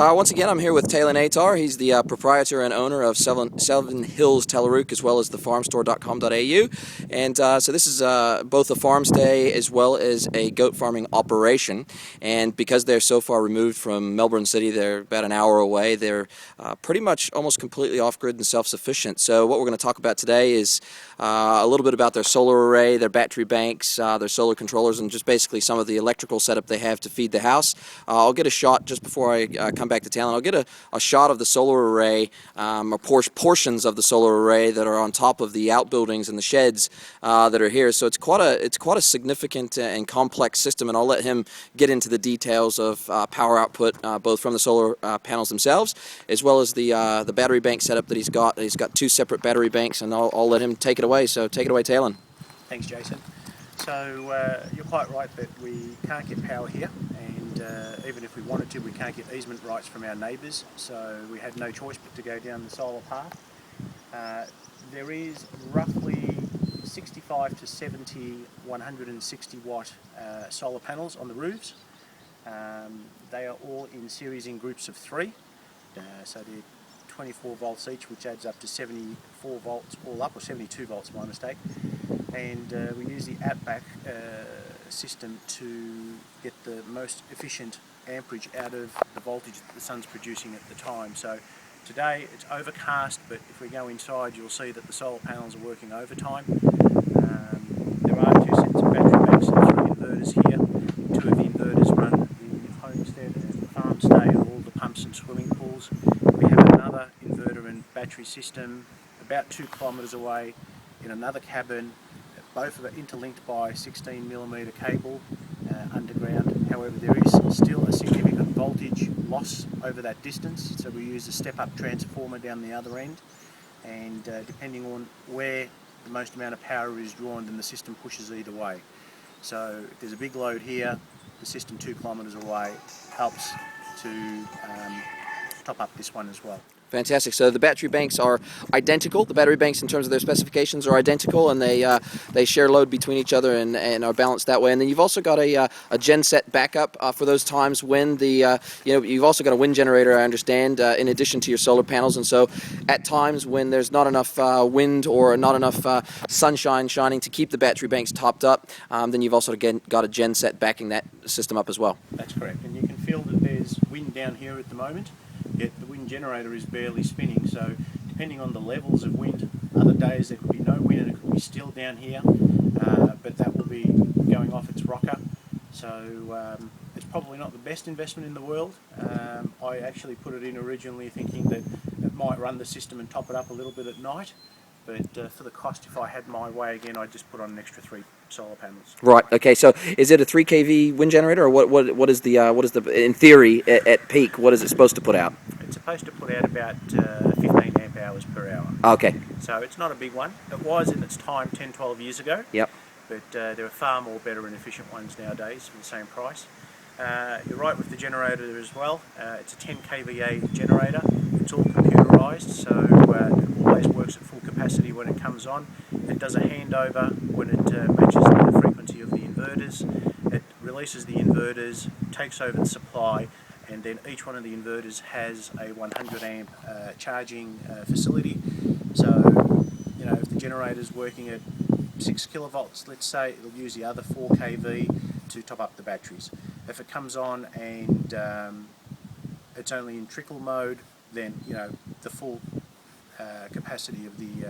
Once again, I'm here with Taylor Natar. He's the proprietor and owner of Seven Hills Tallarook, as well as the farmstore.com.au. And so this is both a farm stay as well as a goat farming operation. And because they're so far removed from Melbourne City, they're about an hour away, they're pretty much almost completely off-grid and self-sufficient. So what we're going to talk about today is a little bit about their solar array, their battery banks, their solar controllers, and just basically some of the electrical setup they have to feed the house. I'll get a shot just before I come back to town. I'll get a shot of the solar array, or portions of the solar array that are on top of the outbuildings and the sheds that are here. So it's quite a significant and complex system, and I'll let him get into the details of power output, both from the solar panels themselves as well as the battery bank setup that he's got. He's got 2 separate battery banks, and I'll let him take it away. So take it away, Talon. Thanks, Jason. So you're quite right that we can't get power here, and even if we wanted to, we can't get easement rights from our neighbours, so we had no choice but to go down the solar path. There is roughly 65 to 70 160 watt solar panels on the roofs. They are all in series in groups of 3, so they're 24 volts each, which adds up to 74 volts all up, or 72 volts, my mistake. And we use the AppBack system to get the most efficient amperage out of the voltage that the sun's producing at the time. So today it's overcast, but if we go inside, you'll see that the solar panels are working overtime. There are 2 sets of battery banks and 3 inverters here. 2 of the inverters run the homestead and farm stay and all the pumps and swimming pools. We have another inverter and battery system about 2 kilometres away in another cabin. Both are interlinked by 16mm cable underground. However, there is still a significant voltage loss over that distance, so we use a step-up transformer down the other end, and depending on where the most amount of power is drawn, then the system pushes either way. So if there's a big load here, the system 2 kilometres away helps to top up this one as well. Fantastic. So the battery banks are identical. The battery banks, in terms of their specifications, are identical, and they share load between each other and are balanced that way. And then you've also got a genset backup for those times when you've also got a wind generator, I understand, in addition to your solar panels. And so at times when there's not enough wind or not enough sunshine shining to keep the battery banks topped up, then you've also again got a genset backing that system up as well. That's correct. And you can feel that there's wind down here at the moment. Yet the wind generator is barely spinning, so depending on the levels of wind, other days there could be no wind and it could be still down here, but that will be going off its rocker. So it's probably not the best investment in the world. I actually put it in originally thinking that it might run the system and top it up a little bit at night, but for the cost, if I had my way again, I'd just put on an extra 3 solar panels. Right. Okay. So is it a 3 kV wind generator, or what is the in theory at peak, what is it supposed to put out? It's supposed to put out about 15 amp hours per hour. Okay. So it's not a big one. It was in its time 10, 12 years ago. Yep. But there are far more better and efficient ones nowadays for the same price. You're right with the generator as well. It's a 10 kVA generator. It's all computerised, so it always works at full capacity when it comes on. It does a handover when it matches the frequency of the inverters. It releases the inverters, takes over the supply, and then each one of the inverters has a 100 amp charging facility. So, if the generator is working at 6 kilovolts, let's say, it'll use the other 4 kV to top up the batteries. If it comes on and it's only in trickle mode, then the full capacity of the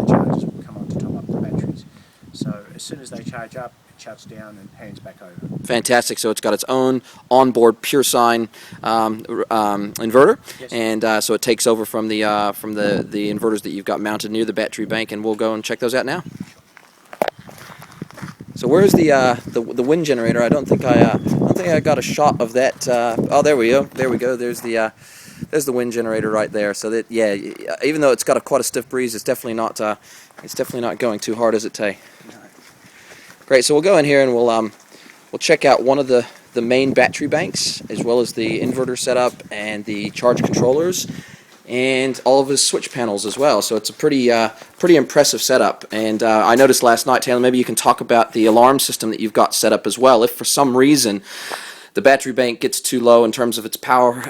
chargers will come on to top up the batteries. So as soon as they charge up, it shuts down and hands back over. Fantastic. So it's got its own onboard pure sine inverter, yes. And so it takes over from the inverters that you've got mounted near the battery bank, and we'll go and check those out now. So where's the wind generator? I don't think I got a shot of that. Oh, there we go. There we go. There's the wind generator right there. So that, yeah, even though it's got quite a stiff breeze, it's definitely not going too hard, is it, Tay? No. Great. So we'll go in here and we'll check out one of the main battery banks, as well as the inverter setup and the charge controllers, and all of his switch panels as well. So it's a pretty impressive setup. And I noticed last night, Taylor, maybe you can talk about the alarm system that you've got set up as well. If for some reason the battery bank gets too low in terms of its power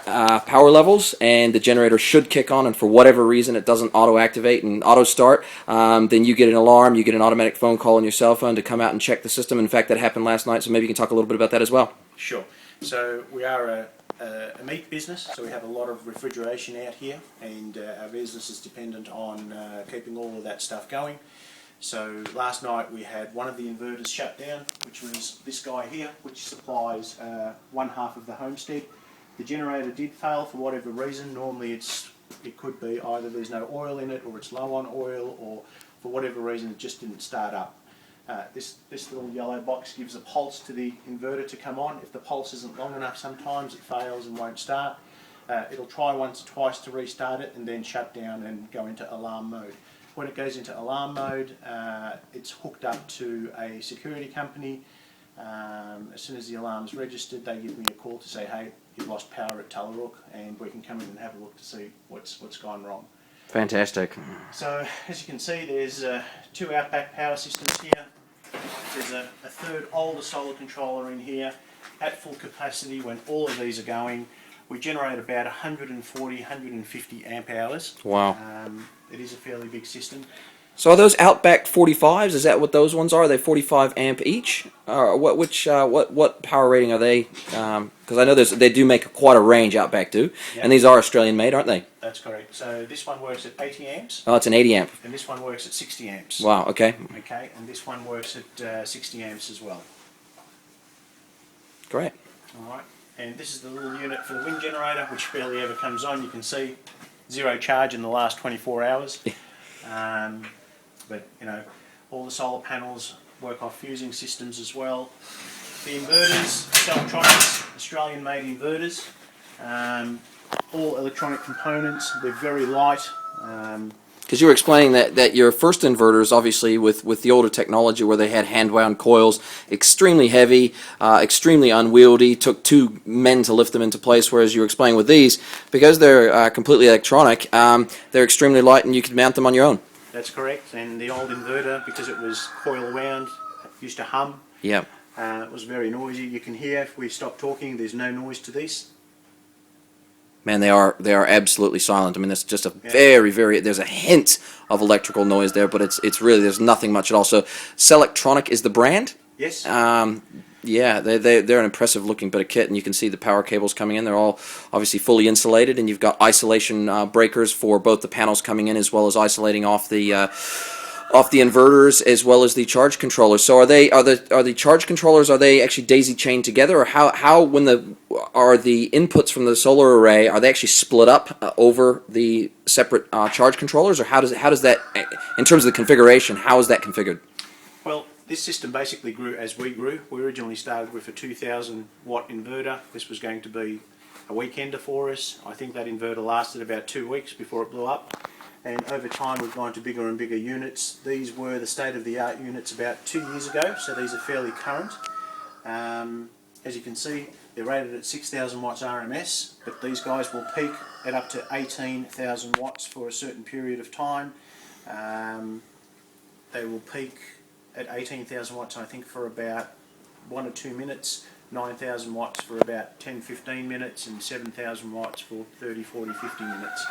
levels, and the generator should kick on, and for whatever reason it doesn't auto-activate and auto-start, then you get an alarm, you get an automatic phone call on your cell phone to come out and check the system. In fact, that happened last night, so maybe you can talk a little bit about that as well. Sure. So we are a meat business, so we have a lot of refrigeration out here, and our business is dependent on keeping all of that stuff going. So last night we had one of the inverters shut down, which was this guy here, which supplies one half of the homestead. The generator did fail for whatever reason. Normally it could be either there's no oil in it, or it's low on oil, or for whatever reason it just didn't start up. This little yellow box gives a pulse to the inverter to come on. If the pulse isn't long enough, sometimes it fails and won't start. It'll try once or twice to restart it and then shut down and go into alarm mode. When it goes into alarm mode, it's hooked up to a security company. As soon as the alarm's registered, they give me a call to say, hey, you've lost power at Tallarook, and we can come in and have a look to see what's gone wrong. Fantastic. So as you can see, there's 2 outback power systems here. There's a third older solar controller in here at full capacity. When all of these are going, we generate about 140, 150 amp hours. Wow. It is a fairly big system. So are those Outback 45s? Is that what those ones are? Are they 45 amp each? Or what power rating are they? Because I know they do make quite a range. Outback do, Yep. and these are Australian made, aren't they? That's correct. So this one works at 80 amps. Oh, it's an 80 amp. And this one works at 60 amps. Wow. Okay. Okay, and this one works at 60 amps as well. Great. All right. And this is the little unit for the wind generator, which barely ever comes on. You can see 0 charge in the last 24 hours. But you know, all the solar panels work off fusing systems as well. The inverters, Tallarook, Australian-made inverters. All electronic components. They're very light. Because you were explaining that your first inverters, obviously with the older technology where they had hand-wound coils, extremely heavy, extremely unwieldy, took 2 men to lift them into place, whereas you were explaining with these, because they're completely electronic, they're extremely light and you can mount them on your own. That's correct, and the old inverter, because it was coil wound, used to hum. Yeah. It was very noisy. You can hear if we stop talking, there's no noise to these. Man, they are absolutely silent. I mean, that's just a very there's a hint of electrical noise there, but it's really, there's nothing much at all. So Cellectronic is the brand? Yes. Yeah, they're an impressive looking bit of kit, and you can see the power cables coming in. They're all obviously fully insulated, and you've got isolation breakers for both the panels coming in as well as isolating off the inverters as well as the charge controllers. So are the charge controllers, are they actually daisy chained together, or how when are the inputs from the solar array, are they actually split up over the separate charge controllers, or how does that, in terms of the configuration, how is that configured? Well, this system basically grew as we grew. We originally started with a 2,000 watt inverter. This was going to be a weekender for us. I think that inverter lasted about 2 weeks before it blew up. And over time we've gone to bigger and bigger units. These were the state-of-the-art units about 2 years ago, so these are fairly current. As you can see, they're rated at 6,000 watts RMS, but these guys will peak at up to 18,000 watts for a certain period of time. They will peak at 18,000 watts, I think, for about 1 or 2 minutes, 9,000 watts for about 10-15 minutes, and 7,000 watts for 30, 40, 50 minutes.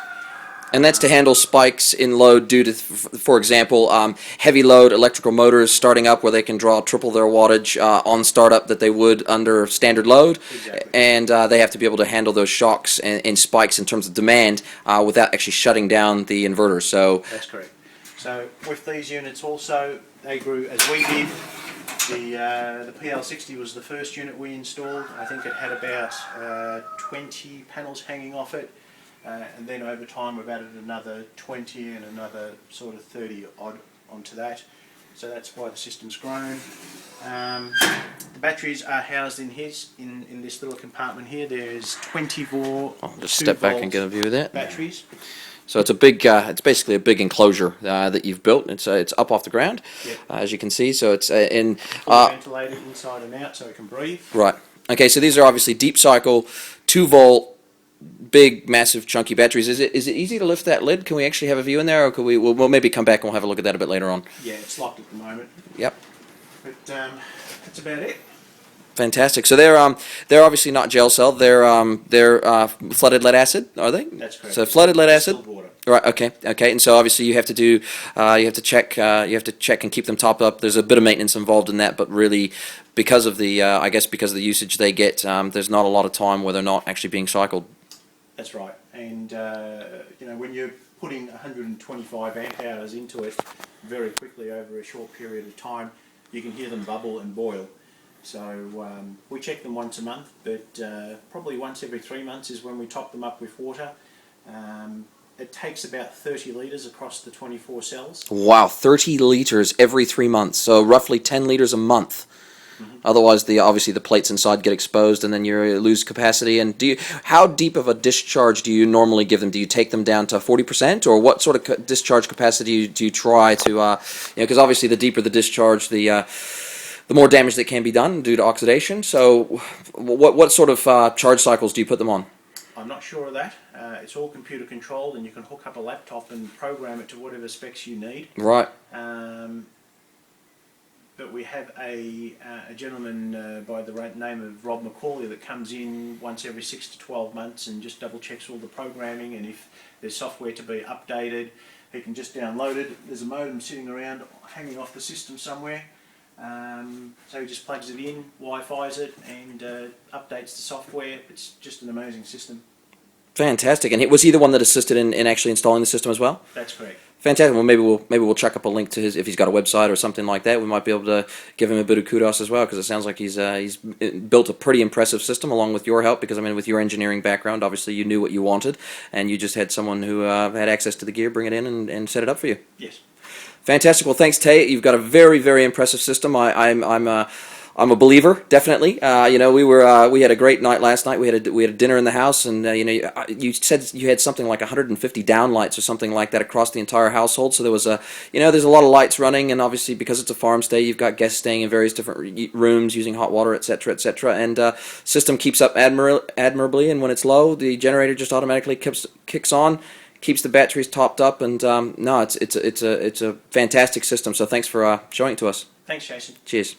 And that's to handle spikes in load due to, for example, heavy load electrical motors starting up where they can draw triple their wattage on startup that they would under standard load. Exactly. And they have to be able to handle those shocks and spikes in terms of demand without actually shutting down the inverter. So that's correct. So with these units also, they grew as we did. The PL60 was the first unit we installed. I think it had about 20 panels hanging off it. And then over time we've added another 20 and another sort of 30 odd onto that. So that's why the system's grown. The batteries are housed in this little compartment here. There's 24 I'll just step back and get a view of that. Batteries. So it's a big, it's basically a big enclosure that you've built. It's up off the ground, Yep. As you can see. So it's in Fully ventilated inside and out so it can breathe. right. Okay, so these are obviously deep cycle, 2-volt. Big, massive, chunky batteries. Is it easy to lift that lid? Can we actually have a view in there, or could we'll maybe come back and we'll have a look at that a bit later on? Yeah, it's locked at the moment. Yep. But that's about it. Fantastic. So they're obviously not gel cell. They're flooded lead acid, are they? That's correct. So flooded lead acid. Distilled water. Right. Okay. Okay. And so obviously you have to do, you have to check, and keep them topped up. There's a bit of maintenance involved in that, but really, because of the, I guess because of the usage they get, there's not a lot of time where they're not actually being cycled. That's right. And you know, when you're putting 125 amp hours into it very quickly over a short period of time, you can hear them bubble and boil. So we check them once a month, but probably once every 3 months is when we top them up with water. It takes about 30 litres across the 24 cells. Wow, 30 liters every 3 months, so roughly 10 liters a month. Otherwise, obviously the plates inside get exposed, and then you lose capacity. And how deep of a discharge do you normally give them? Do you take them down to 40%, or what sort of discharge capacity do you try to? Because obviously the deeper the discharge, the more damage that can be done due to oxidation. So, what sort of charge cycles do you put them on? I'm not sure of that. It's all computer controlled, and you can hook up a laptop and program it to whatever specs you need. Right. But we have a gentleman by the name of Rob McCauley that comes in once every 6 to 12 months and just double checks all the programming, and if there's software to be updated, he can just download it. There's a modem sitting around hanging off the system somewhere. So he just plugs it in, Wi-Fi's it, and updates the software. It's just an amazing system. Fantastic. And was he the one that assisted in actually installing the system as well? That's correct. Fantastic. Well, maybe we'll chuck up a link to his, if he's got a website or something like that. We might be able to give him a bit of kudos as well, because it sounds like he's built a pretty impressive system along with your help. Because I mean, with your engineering background, obviously you knew what you wanted, and you just had someone who had access to the gear, bring it in, and set it up for you. Yes. Fantastic. Well, thanks, Tay. You've got a very, very impressive system. I'm a believer, definitely. We had a great night last night. We had a dinner in the house, and you said you had something like 150 downlights or something like that across the entire household. So there was there's a lot of lights running, and obviously because it's a farm stay, you've got guests staying in various different rooms using hot water, etc., etc. And system keeps up admirably, and when it's low, the generator just automatically kicks on. Keeps the batteries topped up, and no, it's a fantastic system. So thanks for showing it to us. Thanks, Jason. Cheers.